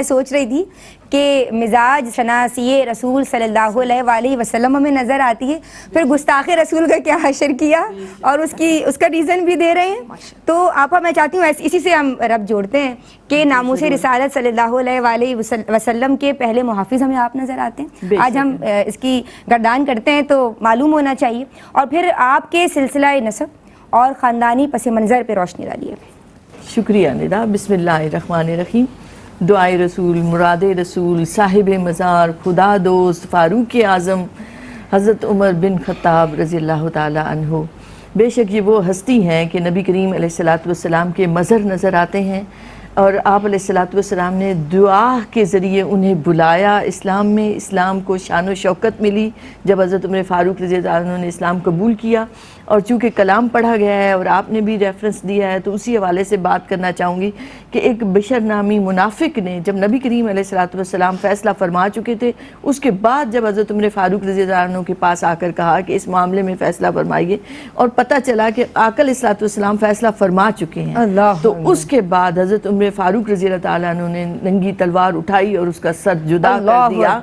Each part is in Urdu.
سوچ رہی تھی کہ مزاج شناسی رسول صلی اللہ علیہ وسلم ہمیں نظر آتی ہے، پھر گستاخ رسول کا کیا حشر کیا اور اس کا ریزن بھی دے رہے ہیں. تو آپا میں چاہتی ہوں اسی سے ہم رب جوڑتے ہیں کہ ناموس رسالت صلی اللہ علیہ وسلم کے پہلے محافظ ہمیں آپ نظر آتے ہیں. آج ہم اس کی گردان کرتے ہیں تو معلوم ہونا چاہیے، اور پھر آپ کے سلسلہ نسب اور خاندانی پس منظر پہ روشنی ڈالیے. شکریہ ندا. بسم اللہ الرحمن الرحیم. دعائے رسول، مراد رسول، صاحب مزار، خدا دوست، فاروق اعظم حضرت عمر بن خطاب رضی اللہ تعالی عنہ. بے شک یہ وہ ہستی ہیں کہ نبی کریم علیہ السلام کے مظہر نظر آتے ہیں، اور آپ علیہ السلام نے دعا کے ذریعے انہیں بلایا اسلام میں. اسلام کو شان و شوکت ملی جب حضرت عمر فاروق رضی اللہ عنہ نے اسلام قبول کیا. اور چونکہ کلام پڑھا گیا ہے اور آپ نے بھی ریفرنس دیا ہے تو اسی حوالے سے بات کرنا چاہوں گی کہ ایک بشر نامی منافق نے جب نبی کریم علیہ السلام فیصلہ فرما چکے تھے، اس کے بعد جب حضرت عمر فاروق رضی اللہ عنہ کے پاس آ کر کہا کہ اس معاملے میں فیصلہ فرمائیے، اور پتہ چلا کہ آقا علیہ السلام فیصلہ فرما چکے ہیں، تو اس کے بعد حضرت عمر فاروق رضی اللہ تعالیٰ عنہ نے ننگی تلوار اٹھائی اور اس کا سر جدا کر دیا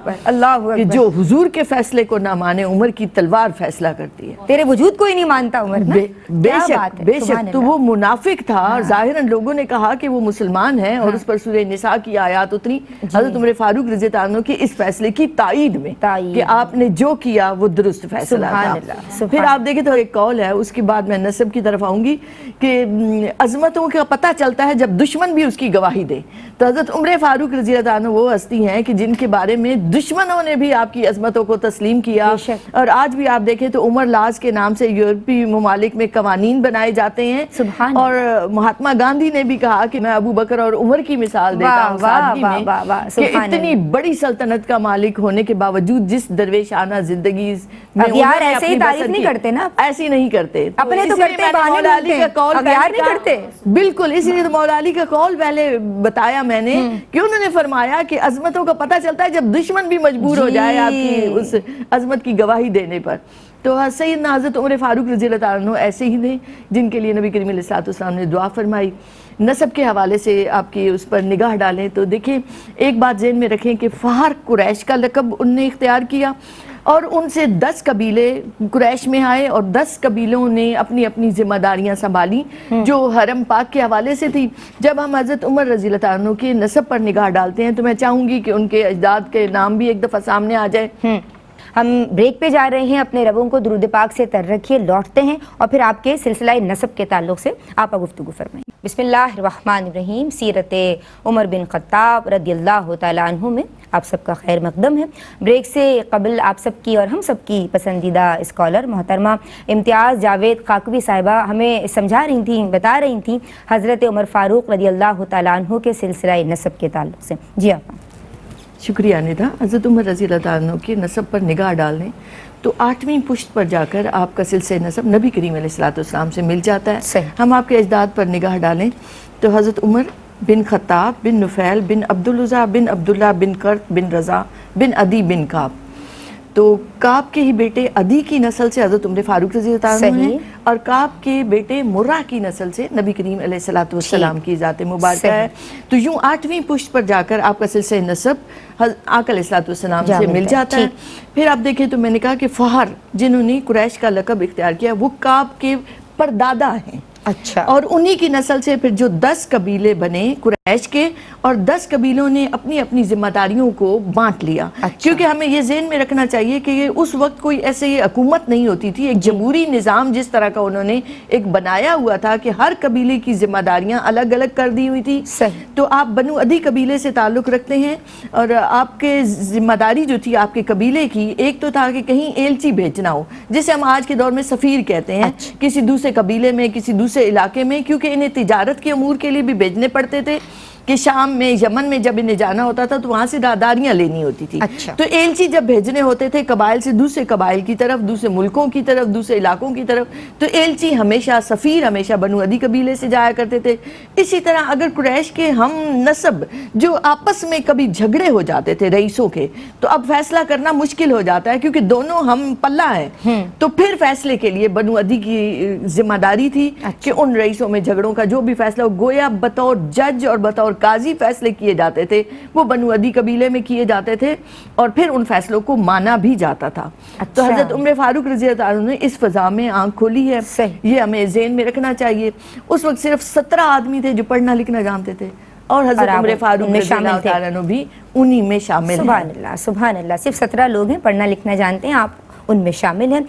کہ جو حضور کے فیصلے کو نہ مانے، عمر کی تلوار فیصلہ کرتی ہے. تیرے وجود کو ہی نہیں مانتا عمر نا. بے شک تو وہ منافق تھا. ظاہراً لوگوں نے کہا کہ وہ مسلمان ہے اور اس پر سورہ نساء کی آیات اتری حضرت عمر فاروق رضی اللہ عنہ کی اس فیصلے کی تائید میں کہ آپ نے جو کیا وہ درست فیصلہ تھا. پھر آپ دیکھیں تو ایک قول ہے، اس کے بعد میں نسب کی طرف آؤں گی، کہ عظمتوں کا پتہ چلتا ہے جب دشمن بھی اس کی گواہی دے. تو حضرت عمر فاروق رضی اللہ عنہ وہ ہستی ہیں کہ جن کے بارے میں دشمنوں نے بھی آپ کی عظمتوں کو تسلیم کیا. اور آج بھی آپ دیکھیں تو عمر لاز کے نام سے یورپی ممالک میں قوانین بنائے جاتے ہیں. اور مہاتما گاندھی نے بھی کہا کہ میں ابو بکر اور عمر کی مثال دیتا ہوں سادگی میں، کہ اتنی بڑی سلطنت کا مالک ہونے کے باوجود جس درویشانہ زندگی میں اغیار ایسے ہی تعریف نہیں کرتے نا، ایسی نہیں کرتے. اپنے تو کرتے ہیں، مولا علی کا قول اغیار نہیں کرتے. بالکل، اسی لیے تو مولا علی کا قول پہلے بتایا میں نے کہ انہوں نے فرمایا کہ عظمتوں کا پتہ چلتا ہے جب دشمن بھی مجبور ہو جائے آپ کی اس عظمت کی گواہی دینے پر. تو سیدنا حضرت عمر فاروق رضی اللہ عنہ ایسے ہی تھے جن کے لیے نبی کریم علیہ السلام نے دعا فرمائی. نسب کے حوالے سے آپ کی اس پر نگاہ ڈالیں تو دیکھیں، ایک بات ذہن میں رکھیں کہ فہر قریش کا لقب ان نے اختیار کیا، اور ان سے 10 قبیلے قریش میں آئے اور 10 قبیلوں نے اپنی اپنی ذمہ داریاں سنبھالی جو حرم پاک کے حوالے سے تھی. جب ہم حضرت عمر رضی اللہ عنہ کے نسب پر نگاہ ڈالتے ہیں تو میں چاہوں گی کہ ان کے اجداد کے نام بھی ایک دفعہ سامنے آ جائے. ہم بریک پہ جا رہے ہیں، اپنے ربوں کو درود پاک سے تر رکھیے، لوٹتے ہیں اور پھر آپ کے سلسلہ نسب کے تعلق سے آپ گفتگو فرمائیں. بسم اللہ الرحمن الرحیم. سیرت عمر بن خطاب رضی اللہ تعالیٰ عنہ میں آپ سب کا خیر مقدم ہے. بریک سے قبل آپ سب کی اور ہم سب کی پسندیدہ اسکالر محترمہ امتیاز جاوید قاقوی صاحبہ ہمیں سمجھا رہی تھیں، بتا رہی تھیں حضرت عمر فاروق رضی اللہ تعالیٰ عنہ کے سلسلہ نسب کے تعلق سے. جی آپ. شکریہ ندا. حضرت عمر رضی اللہ عنہ کے نسب پر نگاہ ڈالیں تو 8ویں پشت پر جا کر آپ کا سلسلہ نسب نبی کریم علیہ السلام سے مل جاتا ہے. ہم آپ کے اجداد پر نگاہ ڈالیں تو حضرت عمر بن خطاب بن نفیل بن عبدالعزیٰ بن عبداللہ بن کرت بن رضا بن عدی بن کعب. تو کعب کے ہی بیٹے عدی کی نسل سے حضرت عمر فاروق رضی اللہ عنہ ہیں، اور کعب کے بیٹے مرہ کی نسل سے نبی کریم علیہ السلام کی ذات مبارکہ ہے. تو یوں 8ویں پشت پر جا کر آپ کا سلسلہ نسب آقا علیہ السلام سے مل جاتا ہے. پھر آپ دیکھیں تو میں نے کہا کہ فہر جنہوں نے قریش کا لقب اختیار کیا وہ کعب کے پردادا ہیں. اچھا. اور انہی کی نسل سے پھر جو 10 قبیلے بنے قریش کے، اور 10 قبیلوں نے اپنی اپنی ذمہ داریوں کو بانٹ لیا. کیونکہ ہمیں یہ ذہن میں رکھنا چاہیے کہ یہ اس وقت کوئی ایسے یہ حکومت نہیں ہوتی تھی، ایک جمہوری نظام جس طرح کا انہوں نے ایک بنایا ہوا تھا کہ ہر قبیلے کی ذمہ داریاں الگ الگ کر دی ہوئی تھی. تو آپ بنو عدی قبیلے سے تعلق رکھتے ہیں، اور آپ کے ذمہ داری جو تھی آپ کے قبیلے کی، ایک تو تھا کہ کہیں ایلچی بھیجنا ہو، جسے ہم آج کے دور میں سفیر کہتے ہیں، کسی دوسرے قبیلے میں، کسی دوسرے علاقے میں، کیونکہ انہیں تجارت کے امور کے لیے بھی بھیجنے پڑتے تھے کہ شام میں، یمن میں جب انہیں جانا ہوتا تھا تو وہاں سے راداریاں لینی ہوتی تھی. تو ایلچی جب بھیجنے ہوتے تھے قبائل سے دوسرے قبائل کی طرف، دوسرے ملکوں کی طرف، دوسرے علاقوں کی طرف، تو ایلچی ہمیشہ، سفیر ہمیشہ بنو عدی قبیلے سے جایا کرتے تھے. اسی طرح اگر قریش کے ہم نسب جو آپس میں کبھی جھگڑے ہو جاتے تھے رئیسوں کے، تو اب فیصلہ کرنا مشکل ہو جاتا ہے کیونکہ دونوں ہم پلہ ہیں. تو پھر فیصلے کے لیے بنو عدی کی ذمہ داری تھی کہ ان رئیسوں میں جھگڑوں کا جو بھی فیصلہ ہو، گویا بطور جج اور بطور قاضی فیصلے کیے جاتے تھے وہ بنو عدی قبیلے میں کیے جاتے تھے اور پھر ان فیصلوں کو مانا بھی جاتا تھا. تو حضرت عمر فاروق رضی اللہ عنہ نے اس فضا میں آنکھ کھولی ہے, یہ ہمیں ذہن میں رکھنا چاہیے. اس وقت صرف 17 آدمی تھے جو پڑھنا لکھنا جانتے تھے اور حضرت عمر فاروق رضی اللہ عنہ بھی انہی میں شامل ہیں. سبحان اللہ, سبحان اللہ. صرف 17 لوگ ہیں پڑھنا لکھنا جانتے ہیں, آپ ان میں شامل ہیں.